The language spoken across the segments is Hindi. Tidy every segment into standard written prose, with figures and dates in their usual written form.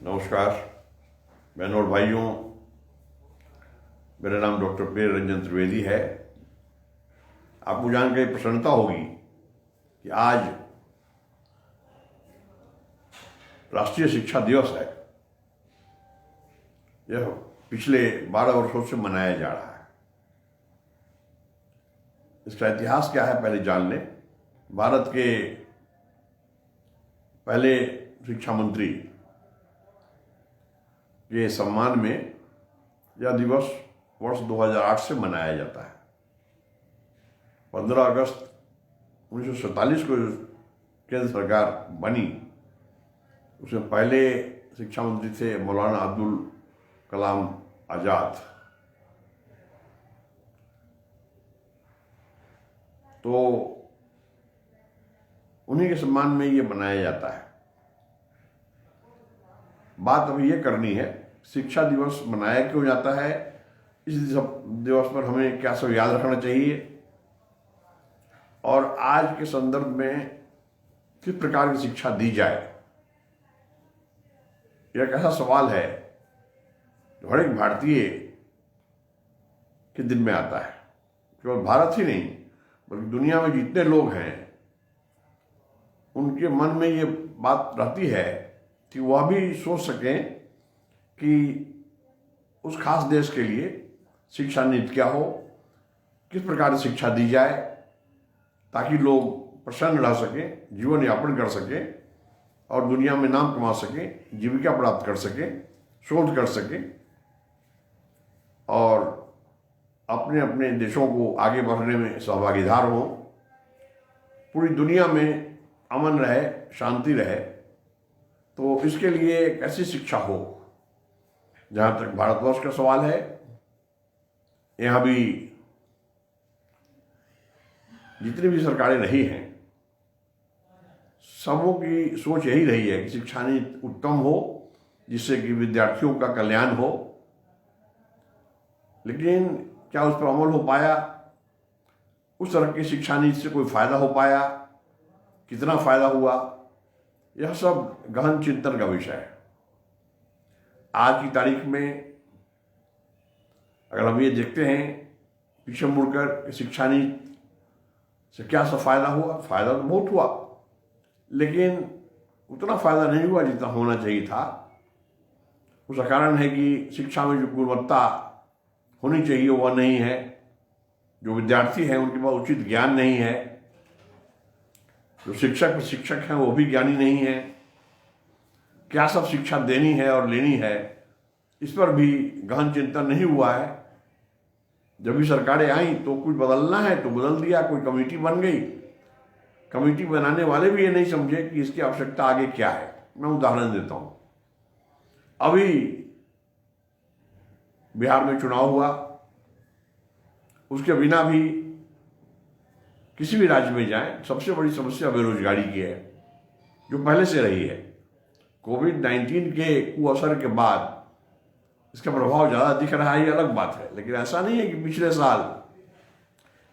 नमस्कार बहनों और भाइयों, मेरा नाम डॉक्टर प्रिय रंजन त्रिवेदी है। आपको जानकर प्रसन्नता होगी कि आज राष्ट्रीय शिक्षा दिवस है। यह पिछले 12 वर्षों से मनाया जा रहा है। इसका इतिहास क्या है पहले जान लें। भारत के पहले शिक्षा मंत्री के सम्मान में यह दिवस वर्ष 2008 से मनाया जाता है। 15 अगस्त 1947 को केंद्र सरकार बनी, उसमें पहले शिक्षा मंत्री थे मौलाना अब्दुल कलाम आज़ाद। तो उन्हीं के सम्मान में ये मनाया जाता है। बात अभी ये करनी है, शिक्षा दिवस मनाया क्यों जाता है, इस दिवस पर हमें क्या सब याद रखना चाहिए और आज के संदर्भ में किस प्रकार की शिक्षा दी जाए। यह एक ऐसा सवाल है जो हर एक भारतीय के दिल में आता है। केवल भारत ही नहीं बल्कि दुनिया में जितने लोग हैं उनके मन में ये बात रहती है कि वह भी सोच सकें कि उस खास देश के लिए शिक्षा नीति क्या हो, किस प्रकार से शिक्षा दी जाए ताकि लोग प्रसन्न रह सकें, जीवन यापन कर सकें और दुनिया में नाम कमा सकें, जीविका प्राप्त कर सकें, शोध कर सकें और अपने अपने देशों को आगे बढ़ने में सहभागीदार हों। पूरी दुनिया में अमन रहे, शांति रहे। तो इसके लिए एक ऐसी शिक्षा हो, जहाँ तक भारतवर्ष का सवाल है, यहाँ भी जितनी भी सरकारें रही हैं सबों की सोच यही रही है कि शिक्षा नीति उत्तम हो जिससे कि विद्यार्थियों का कल्याण हो। लेकिन क्या उस पर अमल हो पाया? उस तरह की शिक्षा नीति से कोई फायदा हो पाया? कितना फायदा हुआ? यह सब गहन चिंतन का विषय है। आज की तारीख में अगर हम ये देखते हैं पीछे मुड़कर शिक्षा नीति से क्या सब फायदा हुआ, फायदा तो बहुत हुआ लेकिन उतना फायदा नहीं हुआ जितना होना चाहिए था। उसका कारण है कि शिक्षा में जो गुणवत्ता होनी चाहिए वह नहीं है। जो विद्यार्थी हैं उनके पास उचित ज्ञान नहीं है। जो शिक्षक हैं वो भी ज्ञानी नहीं है। क्या सब शिक्षा देनी है और लेनी है, इस पर भी गहन चिंतन नहीं हुआ है। जब भी सरकारें आई तो कुछ बदलना है तो बदल दिया, कोई कमेटी बन गई। कमेटी बनाने वाले भी ये नहीं समझे कि इसकी आवश्यकता आगे क्या है। मैं उदाहरण देता हूं। अभी बिहार में चुनाव हुआ, उसके बिना भी किसी भी राज्य में जाएं, सबसे बड़ी समस्या बेरोजगारी की है जो पहले से रही है। कोविड-19 के कुअसर के बाद इसका प्रभाव ज़्यादा दिख रहा है, ये अलग बात है। लेकिन ऐसा नहीं है कि पिछले साल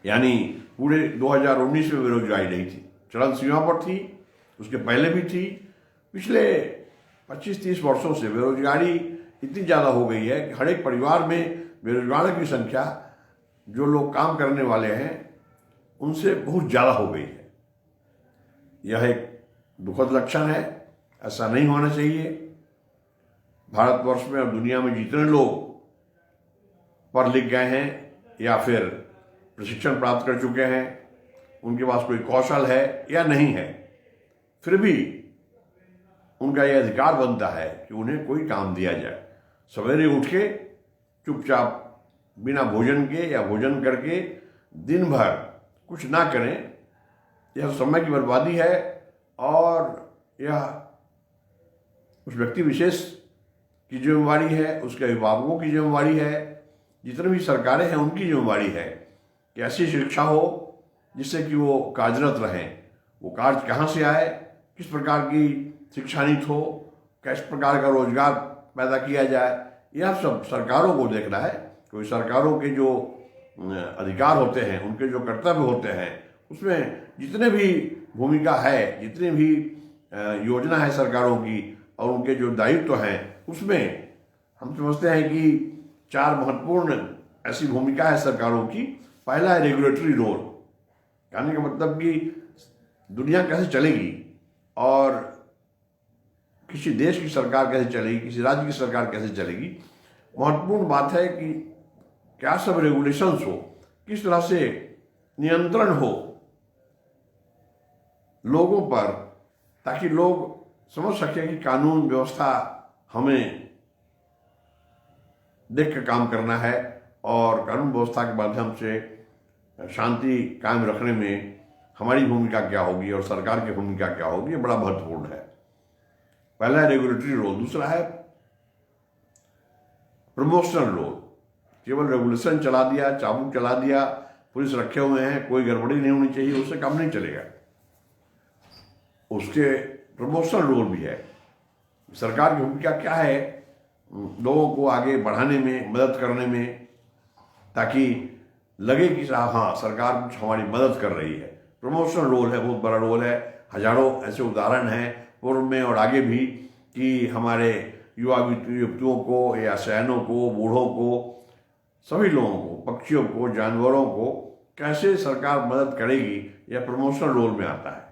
यानी पूरे 2019 में बेरोजगारी नहीं थी, चरम सीमा पर थी, उसके पहले भी थी। पिछले 25-30 वर्षों से बेरोजगारी इतनी ज़्यादा हो गई है कि हर एक परिवार में बेरोजगारों की संख्या, जो लोग काम करने वाले हैं, उनसे बहुत ज़्यादा हो गई है। यह एक दुखद लक्षण है, ऐसा नहीं होना चाहिए। भारतवर्ष में और दुनिया में जितने लोग पढ़ लिख गए हैं या फिर प्रशिक्षण प्राप्त कर चुके हैं, उनके पास कोई कौशल है या नहीं है, फिर भी उनका यह अधिकार बनता है कि उन्हें कोई काम दिया जाए। सवेरे उठ के चुपचाप बिना भोजन के या भोजन करके दिन भर कुछ ना करें, यह समय की बर्बादी है और यह उस व्यक्ति विशेष की जिम्मेवारी है, उसके अभिभावकों की जिम्मेवारी है, जितने भी सरकारें हैं उनकी जिम्मेवारी है कि ऐसी शिक्षा हो जिससे कि वो कार्यरत रहें। वो कार्य कहाँ से आए, किस प्रकार की शिक्षा नीति हो, किस प्रकार का रोजगार पैदा किया जाए, यह सब सरकारों को देखना है। कोई सरकारों के जो अधिकार होते हैं, उनके जो कर्तव्य होते हैं, उसमें जितने भी भूमिका है, जितनी भी योजना है सरकारों की, और उनके जो दायित्व हैं उसमें हम समझते हैं कि 4 महत्वपूर्ण ऐसी भूमिका है सरकारों की। पहला है रेगुलेटरी रोल, कहने का मतलब कि दुनिया कैसे चलेगी और किसी देश की सरकार कैसे चलेगी, किसी राज्य की सरकार कैसे चलेगी। महत्वपूर्ण बात है कि क्या सब रेगुलेशंस हो, किस तरह से नियंत्रण हो लोगों पर, ताकि लोग समझ सकें कि कानून व्यवस्था हमें देख कर काम करना है और कानून व्यवस्था के माध्यम से शांति कायम रखने में हमारी भूमिका क्या होगी और सरकार की भूमिका क्या होगी, ये बड़ा महत्वपूर्ण है। पहला है रेगुलेटरी रोल। दूसरा है प्रमोशनल रोल। केवल रेगुलेशन चला दिया, चाबुक चला दिया, पुलिस रखे हुए हैं, कोई गड़बड़ी नहीं होनी चाहिए, उससे काम नहीं चलेगा। उसके प्रमोशनल रोल भी है। सरकार की भूमिका क्या है, लोगों को आगे बढ़ाने में, मदद करने में, ताकि लगे कि हाँ सरकार कुछ हमारी मदद कर रही है। प्रमोशनल रोल है, बहुत बड़ा रोल है। हजारों ऐसे उदाहरण हैं पूर्व में और आगे भी कि हमारे युवा युवतियों को या सैनों को, बूढ़ों को, सभी लोगों को, पक्षियों को, जानवरों को कैसे सरकार मदद करेगी, यह प्रमोशनल रोल में आता है।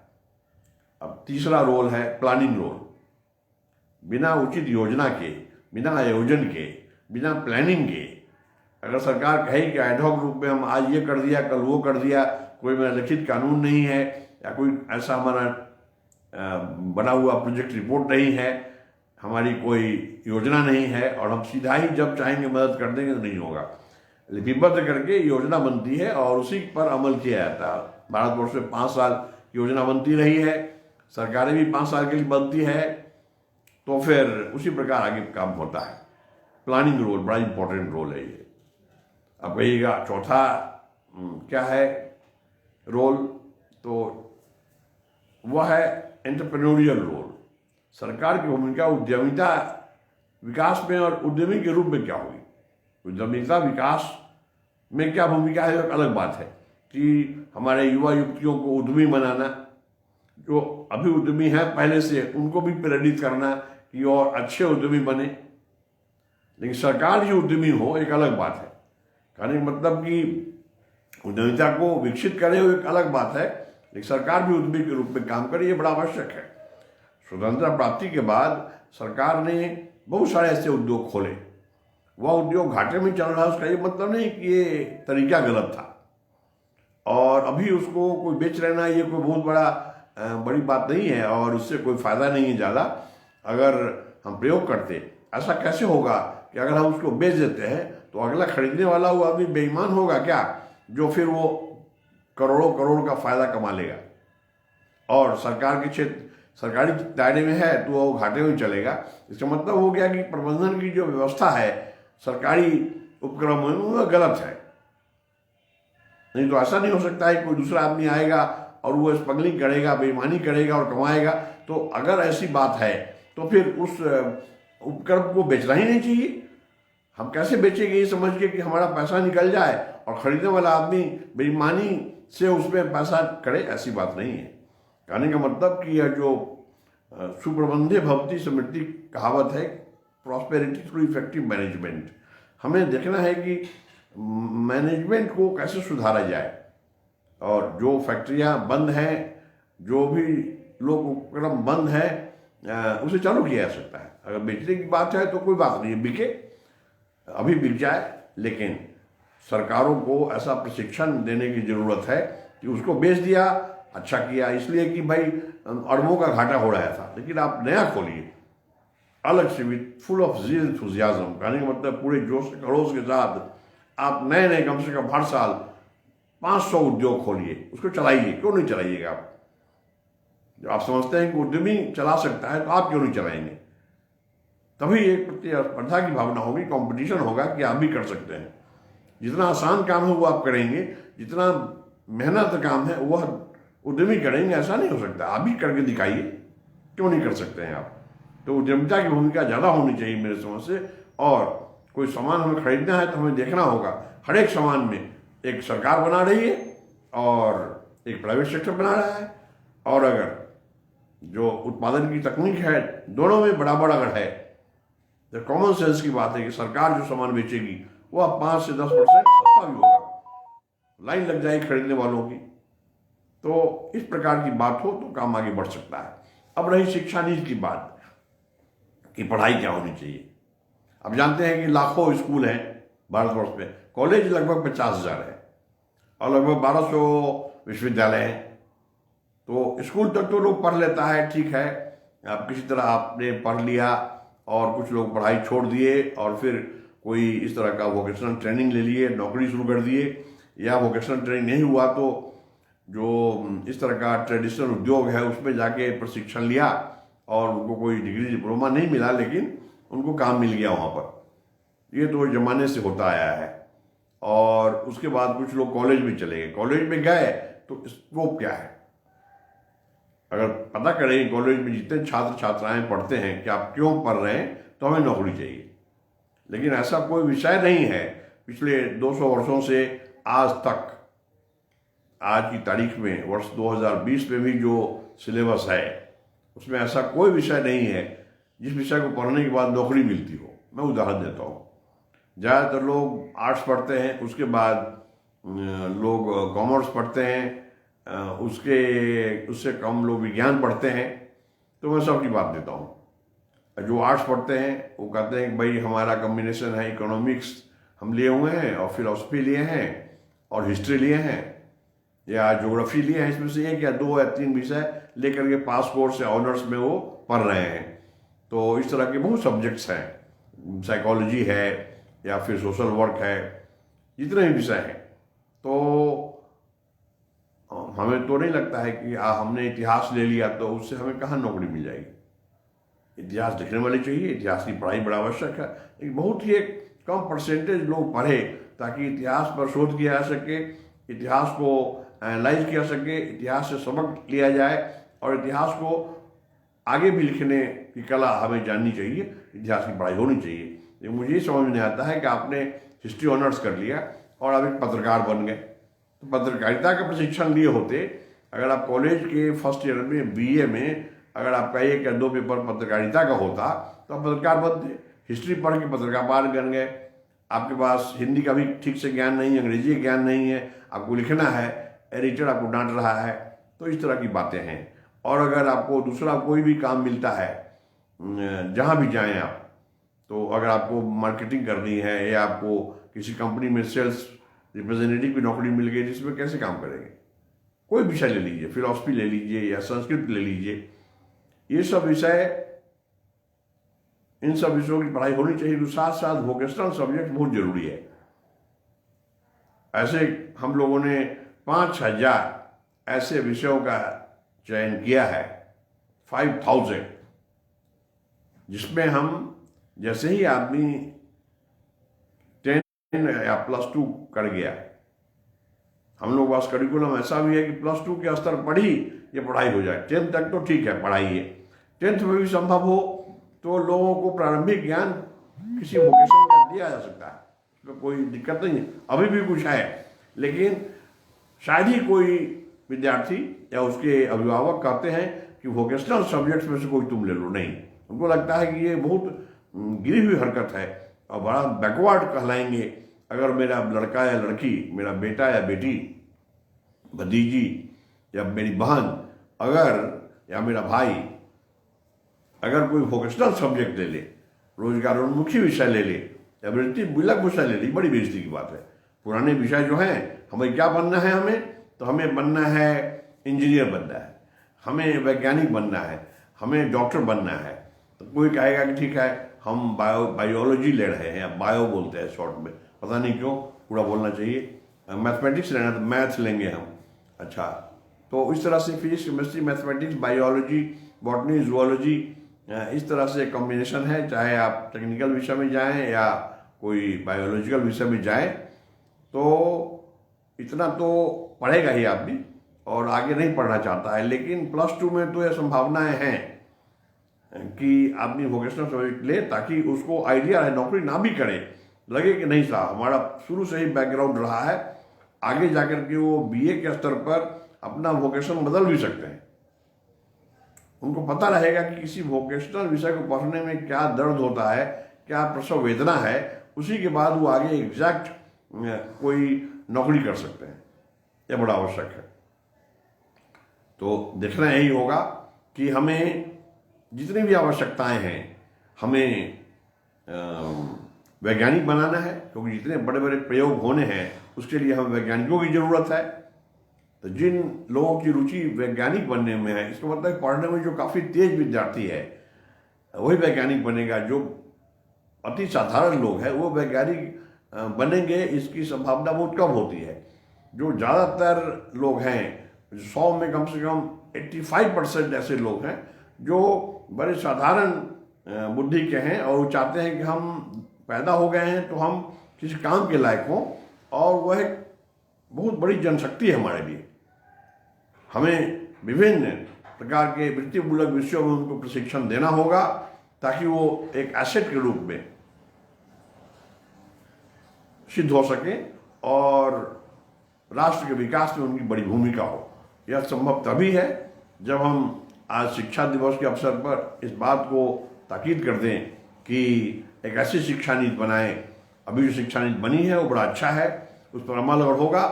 अब तीसरा रोल है प्लानिंग रोल। बिना उचित योजना के, बिना आयोजन के, बिना प्लानिंग के अगर सरकार कहे कि एडहॉक रूप में हम आज ये कर दिया, कल वो कर दिया, कोई मेरा लिखित कानून नहीं है या कोई ऐसा हमारा बना हुआ प्रोजेक्ट रिपोर्ट नहीं है, हमारी कोई योजना नहीं है और हम सीधा ही जब चाहेंगे मदद कर देंगे, तो नहीं होगा। लिपिबद्ध करके योजना बनती है और उसी पर अमल किया जाता है। भारतवर्ष में 5 साल योजना बनती रही है, सरकारें भी 5 साल के लिए बनती है, तो फिर उसी प्रकार आगे काम होता है। प्लानिंग रोल बड़ा इंपॉर्टेंट रोल है ये। अब कहिएगा चौथा क्या है रोल, तो वह है एंटरप्रेन्योरियल रोल। सरकार की भूमिका उद्यमिता विकास में और उद्यमी के रूप में क्या होगी। उद्यमिता विकास में क्या भूमिका है, एक अलग बात है कि हमारे युवा युवतियों को उद्यमी बनाना, जो अभी उद्यमी हैं पहले से, उनको भी प्रेरित करना कि और अच्छे उद्यमी बने। लेकिन सरकार ही उद्यमी हो, एक अलग बात है। कहने का मतलब कि उद्यमिता को विकसित करे, वो एक अलग बात है, लेकिन सरकार भी उद्यमी के रूप में काम करे, ये बड़ा आवश्यक है। स्वतंत्रता प्राप्ति के बाद सरकार ने बहुत सारे ऐसे उद्योग खोले। वह उद्योग घाटे में चल रहा है, उसका ये मतलब नहीं कि ये तरीका गलत था और अभी उसको कोई बेच लेना ये कोई बहुत बड़ी बात नहीं है और उससे कोई फायदा नहीं है ज़्यादा। अगर हम प्रयोग करते, ऐसा कैसे होगा कि अगर हम उसको बेच देते हैं तो अगला खरीदने वाला वो आदमी बेईमान होगा क्या, जो फिर वो करोड़ों करोड़ का फायदा कमा लेगा और सरकार के क्षेत्र सरकारी दायरे में है तो वो घाटे में चलेगा। इसका मतलब हो गया कि प्रबंधन की जो व्यवस्था है सरकारी उपक्रम में वो गलत है। नहीं तो ऐसा नहीं हो सकता है कोई दूसरा आदमी आएगा और वो स्मगलिंग करेगा, बेईमानी करेगा और कमाएगा। तो अगर ऐसी बात है तो फिर उस उपक्रम को बेचना ही नहीं चाहिए। हम कैसे बेचेंगे ये समझ के कि हमारा पैसा निकल जाए और खरीदने वाला आदमी बेईमानी से उसमें पैसा करे, ऐसी बात नहीं है। कहने का मतलब कि यह जो सुप्रबंधे भवति समृद्धि कहावत है, प्रॉस्पेरिटी थ्रू इफेक्टिव मैनेजमेंट, हमें देखना है कि मैनेजमेंट को कैसे सुधारा जाए और जो फैक्ट्रियां बंद हैं, जो भी लोग उपक्रम बंद है, उसे चालू किया जा सकता है। अगर बेचने की बात है तो कोई बात नहीं, बिके, अभी बिक जाए, लेकिन सरकारों को ऐसा प्रशिक्षण देने की जरूरत है कि उसको बेच दिया, अच्छा किया, इसलिए कि भाई अरबों का घाटा हो रहा था, लेकिन आप नया खोलिए अलग से, with full of zeal enthusiasm. कहने का मतलब पूरे जोश खरोश के साथ आप नए नए कम से कम हर साल 500 उद्योग खोलिए, उसको चलाइए। क्यों नहीं चलाइएगा आप? जब आप समझते हैं कि उद्यमी चला सकता है तो आप क्यों नहीं चलाएंगे? तभी एक प्रतिस्पर्धा की भावना होगी, कंपटीशन होगा कि आप भी कर सकते हैं। जितना आसान काम है वो आप करेंगे, जितना मेहनत काम है वह उद्यमी करेंगे, ऐसा नहीं हो सकता। आप भी करके दिखाइए, क्यों नहीं कर सकते हैं आप? तो उद्यमिता की भूमिका ज़्यादा होनी चाहिए मेरे समझ से। और कोई सामान हमें खरीदना है तो हमें देखना होगा हर एक सामान में एक सरकार बना रही है और एक प्राइवेट सेक्टर बना रहा है, और अगर जो उत्पादन की तकनीक है, दोनों में बराबर अगर है तो कॉमन सेंस की बात है कि सरकार जो सामान बेचेगी वो अब 5 से 10% सस्ता भी होगा, लाइन लग जाएगी खरीदने वालों की। तो इस प्रकार की बात हो तो काम आगे बढ़ सकता है। अब रही शिक्षा नीति की बात कि पढ़ाई क्या होनी चाहिए। अब जानते हैं कि लाखों स्कूल हैं भारतवर्ष में, कॉलेज लगभग 50,000 है और लगभग 1200 विश्वविद्यालय हैं। तो स्कूल तक तो लोग पढ़ लेता है, ठीक है, अब किसी तरह आपने पढ़ लिया और कुछ लोग पढ़ाई छोड़ दिए और फिर कोई इस तरह का वोकेशनल ट्रेनिंग ले लिए, नौकरी शुरू कर दिए, या वोकेशनल ट्रेनिंग नहीं हुआ तो जो इस तरह का ट्रेडिशनल उद्योग है उसमें जाके प्रशिक्षण लिया और उनको कोई डिग्री डिप्लोमा नहीं मिला लेकिन उनको काम मिल गया वहाँ पर। ये तो ज़माने से होता आया है। और उसके बाद कुछ लोग कॉलेज में चले गए, कॉलेज में गए तो स्कोप क्या है, अगर पता करें कॉलेज में जितने छात्र छात्राएं पढ़ते हैं कि आप क्यों पढ़ रहे हैं तो हमें नौकरी चाहिए। लेकिन ऐसा कोई विषय नहीं है पिछले 200 वर्षों से आज तक, आज की तारीख में वर्ष 2020 में भी जो सिलेबस है उसमें ऐसा कोई विषय नहीं है जिस विषय को पढ़ने के बाद नौकरी मिलती हो। मैं उदाहरण देता हूँ, ज़्यादातर लोग आर्ट्स पढ़ते हैं, उसके बाद लोग कॉमर्स पढ़ते हैं, उससे कम लोग विज्ञान पढ़ते हैं। तो मैं सबकी बात देता हूँ। जो आर्ट्स पढ़ते हैं वो कहते हैं कि भाई हमारा कॉम्बिनेशन है इकोनॉमिक्स हम लिए हुए हैं और फिलोसफी लिए हैं और हिस्ट्री लिए हैं या ज्योग्राफी लिए हैं, इसमें से 1 या 2 या 3 विषय लेकर के पास कोर्स या ऑनर्स में वो पढ़ रहे हैं। तो इस तरह के बहुत सब्जेक्ट्स हैं, साइकोलॉजी है या फिर सोशल वर्क है, जितने भी विषय हैं। तो हमें तो नहीं लगता है कि हमने इतिहास ले लिया तो उससे हमें कहाँ नौकरी मिल जाएगी। इतिहास लिखने वाले चाहिए, इतिहास की पढ़ाई बड़ा आवश्यक है, लेकिन बहुत ही एक कम परसेंटेज लोग पढ़े ताकि इतिहास पर शोध किया जा सके, इतिहास को एनालाइज किया सके, इतिहास से सबक लिया जाए और इतिहास को आगे भी लिखने की कला हमें जाननी चाहिए, इतिहास की पढ़ाई होनी चाहिए। लेकिन मुझे ये समझ नहीं आता है कि आपने हिस्ट्री ऑनर्स कर लिया और आप एक पत्रकार बन गए। तो पत्रकारिता का प्रशिक्षण लिए होते, अगर आप कॉलेज के फर्स्ट ईयर में BA में अगर आपका 1 या 2 पेपर पत्रकारिता का होता तो आप पत्रकार बनते। हिस्ट्री पढ़ के पत्रकार बन गए, आपके पास हिंदी का भी ठीक से ज्ञान नहीं है, अंग्रेजी का ज्ञान नहीं है, आपको लिखना है, एडिटर आपको डांट रहा है, तो इस तरह की बातें हैं। और अगर आपको दूसरा कोई भी काम मिलता है, जहाँ भी जाएं आप, तो अगर आपको मार्केटिंग करनी है या आपको किसी कंपनी में सेल्स रिप्रेजेंटेटिव की नौकरी मिल गई, जिसमें कैसे काम करेंगे? कोई विषय ले लीजिए, फिलॉसफी ले लीजिए या संस्कृत ले लीजिए, ये सब विषय, इन सब विषयों की पढ़ाई होनी चाहिए। तो साथ साथ वोकेशनल सब्जेक्ट बहुत जरूरी है। ऐसे हम लोगों ने 5,000 ऐसे विषयों का चयन किया है, 5,000, जिसमें हम जैसे ही आदमी 10 या +2 कर गया, हम लोग पास करिकुलम ऐसा भी है कि +2 के स्तर पर ही ये पढ़ाई हो जाए। 10th तक तो ठीक है पढ़ाई है, 10th में भी संभव हो तो लोगों को प्रारंभिक ज्ञान किसी वोकेशन में दिया जा सकता है, उसमें कोई दिक्कत नहीं है। अभी भी कुछ है, लेकिन शायद ही कोई विद्यार्थी या उसके अभिभावक कहते हैं कि वोकेशनल सब्जेक्ट्स में से कोई तुम ले लो। नहीं, उनको लगता है कि ये बहुत गिरी हुई हरकत है और बड़ा बैकवर्ड कहलाएंगे अगर मेरा लड़का या लड़की, मेरा बेटा या बेटी, भतीजी या मेरी बहन या मेरा भाई अगर कोई वोकेशनल सब्जेक्ट ले ले, रोजगारोन्मुखी विषय ले ले या वृत्तिमूलक विषय ले ले, बड़ी बेइज्जती की बात है। पुराने विषय जो हैं, हमें क्या बनना है, हमें बनना है इंजीनियर बनना है, हमें वैज्ञानिक बनना है, हमें डॉक्टर बनना है। तो कोई कहेगा कि ठीक है हम बायोलॉजी ले रहे हैं या बायो बोलते हैं शॉर्ट में, पता नहीं क्यों पूरा बोलना चाहिए, मैथमेटिक्स लेना तो मैथ्स लेंगे हम। अच्छा, तो इस तरह से physics, chemistry, mathematics, biology, botany, zoology, इस तरह से कॉम्बिनेशन है। चाहे आप टेक्निकल विषय में जाएं या कोई बायोलॉजिकल विषय में जाएं, तो इतना तो पढ़ेगा ही आदमी और आगे नहीं पढ़ना चाहता है। लेकिन +2 में तो यह संभावनाएं हैं कि आदमी वोकेशनल सब्जेक्ट ले ताकि उसको आइडिया है, नौकरी ना भी करे, लगे कि नहीं साहब हमारा शुरू से ही बैकग्राउंड रहा है, आगे जाकर के वो BA के स्तर पर अपना वोकेशन बदल भी सकते हैं। उनको पता रहेगा कि किसी वोकेशनल विषय को पढ़ने में क्या दर्द होता है, क्या प्रसव वेदना है, उसी के बाद वो आगे एग्जैक्ट कोई नौकरी कर सकते हैं। यह बड़ा आवश्यक है। तो देखना यही होगा कि हमें जितनी भी आवश्यकताएं हैं, हमें वैज्ञानिक बनाना है, क्योंकि जितने बड़े बड़े प्रयोग होने हैं उसके लिए हमें वैज्ञानिकों की जरूरत है। तो जिन लोगों की रुचि वैज्ञानिक बनने में है, इसका मतलब पढ़ने में जो काफ़ी तेज विद्यार्थी है वही वैज्ञानिक बनेगा। जो अति साधारण लोग हैं वो वैज्ञानिक बनेंगे, इसकी संभावना बहुत कम होती है। जो ज़्यादातर लोग हैं, 100 में कम से कम 85% ऐसे लोग हैं जो बड़े साधारण बुद्धि के हैं और वो चाहते हैं कि हम पैदा हो गए हैं तो हम किसी काम के लायक हों, और वह एक बहुत बड़ी जनशक्ति है हमारे लिए। हमें विभिन्न प्रकार के वृत्तिमूलक विषयों में उनको प्रशिक्षण देना होगा ताकि वो एक एसेट के रूप में सिद्ध हो सके और राष्ट्र के विकास में उनकी बड़ी भूमिका हो। यह संभव तभी है जब हम आज शिक्षा दिवस के अवसर पर इस बात को ताकीद कर दें कि एक ऐसी शिक्षा नीति बनाएं। अभी जो शिक्षा नीति बनी है वो बड़ा अच्छा है, उस पर अमल अगर होगा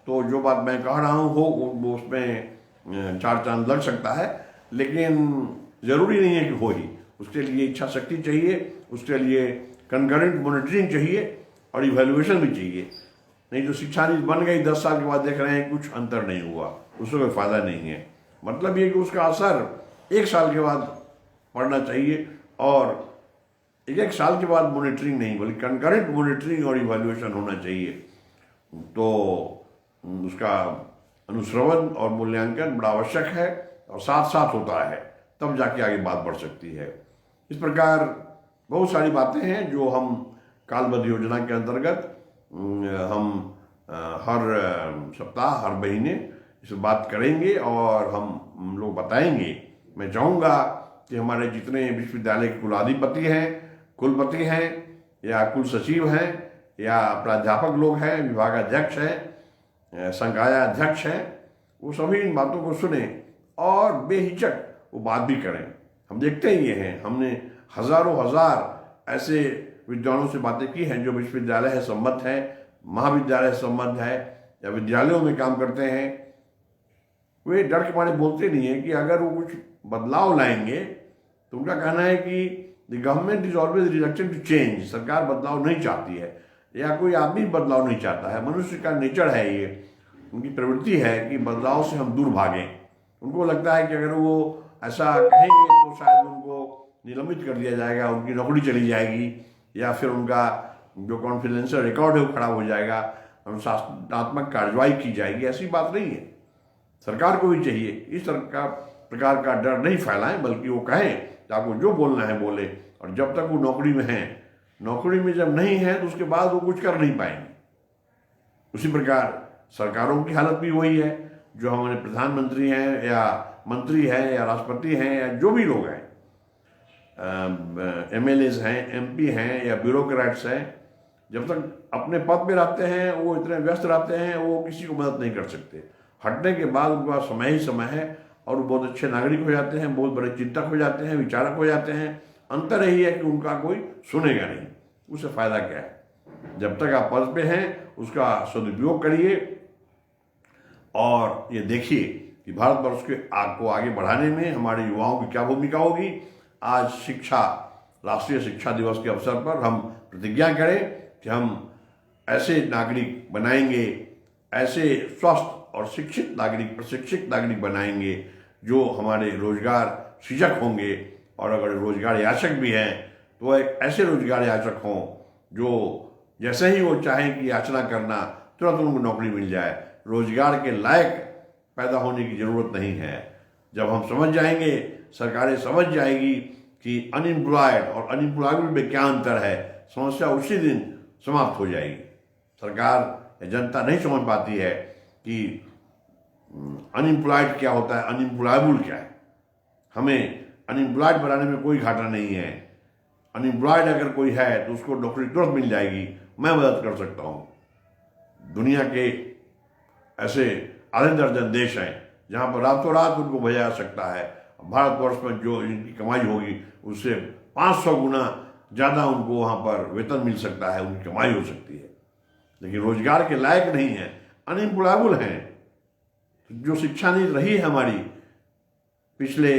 तो जो बात मैं कह रहा हूँ वो उसमें 4 चांद लग सकता है, लेकिन ज़रूरी नहीं है कि हो ही। उसके लिए इच्छा शक्ति चाहिए, उसके लिए कंकरेंट मॉनिटरिंग चाहिए और इवैल्यूएशन भी चाहिए। नहीं तो शिक्षा नीति बन गई, 10 साल के बाद देख रहे हैं कुछ अंतर नहीं हुआ, उससे कोई फायदा नहीं है। मतलब ये कि उसका असर 1 साल के बाद पड़ना चाहिए, और 1 साल के बाद मॉनिटरिंग नहीं बल्कि कंकरेंट मॉनिटरिंग और इवैल्यूएशन होना चाहिए। तो उसका अनुश्रवण और मूल्यांकन बड़ा आवश्यक है और साथ साथ होता है, तब जाके आगे बात बढ़ सकती है। इस प्रकार बहुत सारी बातें हैं जो हम कालबद्ध योजना के अंतर्गत हम हर सप्ताह, हर महीने इस बात करेंगे और हम लोग बताएंगे। मैं चाहूँगा कि हमारे जितने विश्वविद्यालय के कुलाधिपति हैं, कुलपति हैं या कुल सचिव हैं या प्राध्यापक लोग हैं, विभागाध्यक्ष हैं, संकायाध्यक्ष हैं, वो सभी इन बातों को सुने और बेहिचक वो बात भी करें। हम देखते ही ये हैं, हमने हजारों हजार ऐसे विद्वानों से बातें की हैं जो विश्वविद्यालय है संबद्ध है, महाविद्यालय संबद्ध है या विद्यालयों में काम करते हैं। वे डर के मारे बोलते नहीं है कि अगर वो कुछ बदलाव लाएंगे तो उनका कहना है कि the government is always reluctant to change. सरकार बदलाव नहीं चाहती है या कोई आदमी बदलाव नहीं चाहता है। मनुष्य का नेचर है, ये उनकी प्रवृत्ति है कि बदलाव से हम दूर भागें। उनको लगता है कि अगर वो ऐसा कहेंगे तो शायद उनको निलंबित कर दिया जाएगा, उनकी नौकरी चली जाएगी या फिर उनका जो कॉन्फिडेंशियल रिकॉर्ड है वो खराब हो जाएगा, अनुशासनात्मक कार्रवाई की जाएगी। ऐसी बात नहीं है। सरकार को भी चाहिए इस प्रकार का डर नहीं फैलाएं, बल्कि वो कहें कि आपको जो बोलना है बोले, और जब तक वो नौकरी में हैं, नौकरी में जब नहीं है तो उसके बाद वो कुछ कर नहीं पाएंगे। उसी प्रकार सरकारों की हालत भी वही है। जो हमारे प्रधानमंत्री हैं या मंत्री हैं या राष्ट्रपति हैं या जो भी लोग हैं, MLAs हैं, MP हैं या ब्यूरोक्रेट्स हैं, जब तक अपने पद पे रहते हैं वो इतने व्यस्त रहते हैं, वो किसी को मदद नहीं कर सकते। हटने के बाद उनके पास समय ही समय है और वो बहुत अच्छे नागरिक हो जाते हैं, बहुत बड़े चिंतक हो जाते हैं, विचारक हो जाते हैं। अंतर यही है कि उनका कोई सुनेगा नहीं, उससे फायदा क्या है। जब तक आप पद पे हैं उसका सदुपयोग करिए और ये देखिए कि भारतवर्ष के आग को आगे बढ़ाने में हमारे युवाओं की क्या भूमिका होगी। आज राष्ट्रीय शिक्षा दिवस के अवसर पर हम प्रतिज्ञा करें कि हम ऐसे नागरिक बनाएंगे, ऐसे स्वस्थ और शिक्षित नागरिक, प्रशिक्षित नागरिक बनाएंगे जो हमारे रोजगार सृजक होंगे, और अगर रोजगार याचक भी हैं तो एक ऐसे रोजगार याचक हों जो जैसे ही वो चाहें कि याचना करना तुरंत उनको नौकरी मिल जाए। रोजगार के लायक पैदा होने की ज़रूरत नहीं है। जब हम समझ जाएंगे, सरकारें समझ जाएगी कि अनएम्प्लॉयड और अनएम्प्लॉयबल में क्या अंतर है, समस्या उसी दिन समाप्त हो जाएगी। सरकार या जनता नहीं समझ पाती है कि अनएम्प्लॉयड क्या होता है, अनएम्प्लॉयबल क्या है। हमें अनएम्प्लॉयड बनाने में कोई घाटा नहीं है। अनएम्प्लॉयड अगर कोई है तो उसको नौकरी तुरंत मिल जाएगी, मैं मदद कर सकता हूँ। दुनिया के ऐसे आधे दर्जन देश हैं जहाँ पर रातों रात उनको भेजा जा सकता है भारतवर्ष में जो इनकी कमाई होगी उससे 500 गुना ज़्यादा उनको वहाँ पर वेतन मिल सकता है, उनकी कमाई हो सकती है, लेकिन रोजगार के लायक नहीं है, अनएम्प्लॉयबल हैं। तो जो शिक्षा नीति रही है हमारी पिछले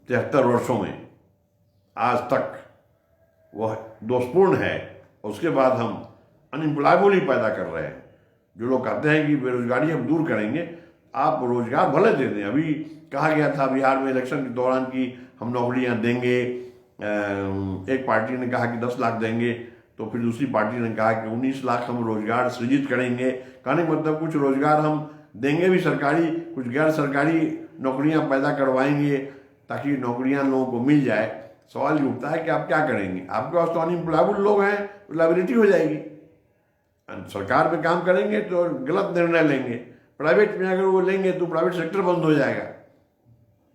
73 वर्षों में आज तक, वह दोषपूर्ण है। उसके बाद हम अनएम्प्लॉयबल ही पैदा कर रहे हैं। जो लोग कहते हैं कि बेरोजगारी हम दूर करेंगे, आप रोजगार भले दे दें। अभी कहा गया था बिहार में इलेक्शन के दौरान कि हम नौकरियां देंगे, एक पार्टी ने कहा कि 10 लाख देंगे, तो फिर दूसरी पार्टी ने कहा कि 19 लाख हम रोजगार सृजित करेंगे। कहने का मतलब कुछ रोजगार हम देंगे भी सरकारी, कुछ गैर सरकारी नौकरियां पैदा करवाएंगे ताकि नौकरियां लोगों को मिल जाए। सवाल ये उठता है कि आप क्या करेंगे? आपके पास तो अनएम्प्लॉयबल लोग हैं, तो लाइबिलिटी हो जाएगी। सरकार में काम करेंगे तो गलत निर्णय लेंगे, प्राइवेट में अगर वो लेंगे तो प्राइवेट सेक्टर बंद हो जाएगा।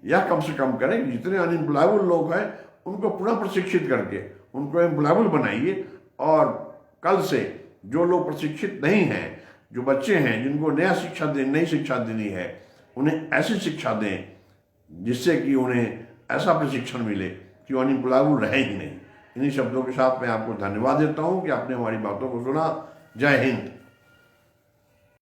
या कम से कम करें, जितने अनएम्प्लॉयबल लोग हैं उनको पुनः प्रशिक्षित करके उनको एम्प्लॉयबल बनाइए। और कल से जो लोग प्रशिक्षित नहीं हैं, जो बच्चे हैं जिनको नई शिक्षा देनी है, उन्हें ऐसी शिक्षा दें जिससे कि उन्हें ऐसा प्रशिक्षण मिले कि वो अनएम्प्लॉयबल रहे ही नहीं। इन्हीं शब्दों के साथ मैं आपको धन्यवाद देता हूँ कि आपने हमारी बातों को सुना। जय हिंद।